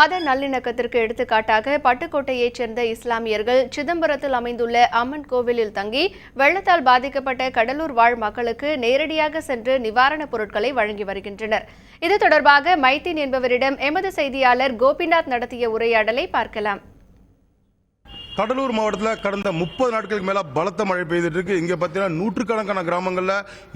மத நல்லிணக்கத்திற்கு எடுத்துக்காட்டாக பட்டுக்கோட்டையைச் சேர்ந்த இஸ்லாமியர்கள் சிதம்பரத்தில் அமைந்துள்ள அம்மன் கோவிலில் தங்கி வெள்ளத்தால் பாதிக்கப்பட்ட கடலூர் வாழ் மக்களுக்கு நேரடியாக சென்று நிவாரணப் பொருட்களை வழங்கி வருகின்றனர். இது தொடர்பாக மைதீன் என்பவரிடம் எமது செய்தியாளர் கோபிநாத் நடத்திய உரையாடலை பார்க்கலாம். கடலூர் மாவட்டத்தில் கடந்த 30 நாட்களுக்கு மேல பலத்த மழை பெய்துட்டு இருக்கு. இங்க பார்த்தீங்கன்னா நூற்றுக்கணக்கான கிராமங்களில்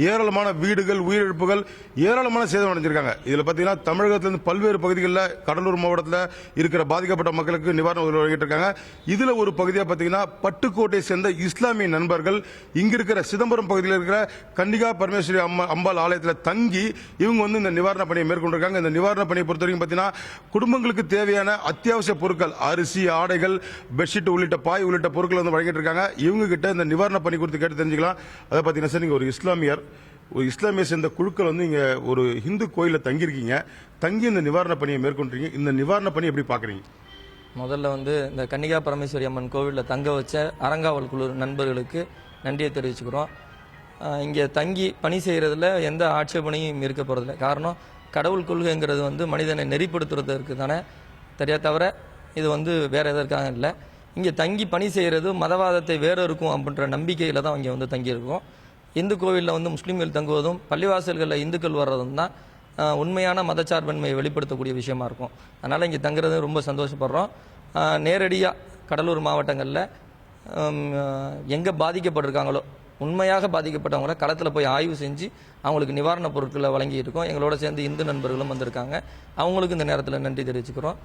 ஏராளமான வீடுகள், உயிரிழப்புகள், ஏராளமான சேதம் அடைஞ்சிருக்காங்க. இதுல பார்த்தீங்கன்னா தமிழகத்திலிருந்து பல்வேறு பகுதிகளில் கடலூர் மாவட்டத்தில் இருக்கிற பாதிக்கப்பட்ட மக்களுக்கு நிவாரண உதவி வழங்கிட்டு இருக்காங்க. இதுல ஒரு பகுதியாக பார்த்தீங்கன்னா பட்டுக்கோட்டை சேர்ந்த இஸ்லாமிய நண்பர்கள் இங்க இருக்கிற சிதம்பரம் பகுதியில் இருக்கிற கன்னிகா பரமேஸ்வரி அம்பாள் ஆலயத்தில் தங்கி இவங்க இந்த நிவாரண பணியை மேற்கொண்டிருக்காங்க. இந்த நிவாரண பணியை பொறுத்த வரைக்கும் பார்த்தீங்கன்னா குடும்பங்களுக்கு தேவையான அத்தியாவசிய பொருட்கள், அரிசி, ஆடைகள், பெட்ஷீட் உள்ளிட்ட பாய் உள்ளிட்ட பொருட்கள் வழங்கிட்டு இருக்காங்க. இவங்க கிட்ட இந்த நிவாரண பணி குறித்து கேட்டு தெரிஞ்சுக்கலாம். அதை பார்த்தீங்கன்னா சார், நீங்க ஒரு இஸ்லாமிய சேர்ந்த குழுக்கள் இங்க ஒரு இந்து கோயில தங்கியிருக்கீங்க. தங்கி இந்த நிவாரண பணியை மேற்கொண்டிருக்கீங்க. இந்த நிவாரண பணி எப்படி பாக்குறீங்க? முதல்ல இந்த கன்னிகா பரமேஸ்வரி அம்மன் கோவிலில் தங்க வச்ச அறங்காவல் குழு நண்பர்களுக்கு நன்றியை தெரிவிச்சுக்கிறோம். இங்கே தங்கி பணி செய்கிறதுல எந்த ஆட்சேபனையும் இருக்க போகிறதில்ல. காரணம், கடவுள் கொள்கைங்கிறது மனிதனை நெறிப்படுத்துறதுக்கு தானே, தவிர இது வேற எதற்காக இல்லை. இங்கே தங்கி பணி செய்கிறது மதவாதத்தை வேற இருக்கும் அப்படின்ற நம்பிக்கையில் தான் இங்கே தங்கியிருக்கோம். இந்து கோவிலில் முஸ்லீம்கள் தங்குவதும் பள்ளிவாசல்களில் இந்துக்கள் வர்றதும் தான் உண்மையான மதச்சார்பன்மையை வெளிப்படுத்தக்கூடிய விஷயமா இருக்கும். அதனால் இங்கே தங்குறது ரொம்ப சந்தோஷப்படுறோம். நேரடியாக கடலூர் மாவட்டங்களில் எங்கே பாதிக்கப்பட்டிருக்காங்களோ, உண்மையாக பாதிக்கப்பட்டவங்கள களத்தில் போய் ஆய்வு செஞ்சு அவங்களுக்கு நிவாரணப் பொருட்களை வழங்கி இருக்கோம். எங்களோட சேர்ந்து இந்து நண்பர்களும் வந்திருக்காங்க. அவங்களுக்கு இந்த நேரத்தில் நன்றி தெரிவிச்சுக்கிறோம்.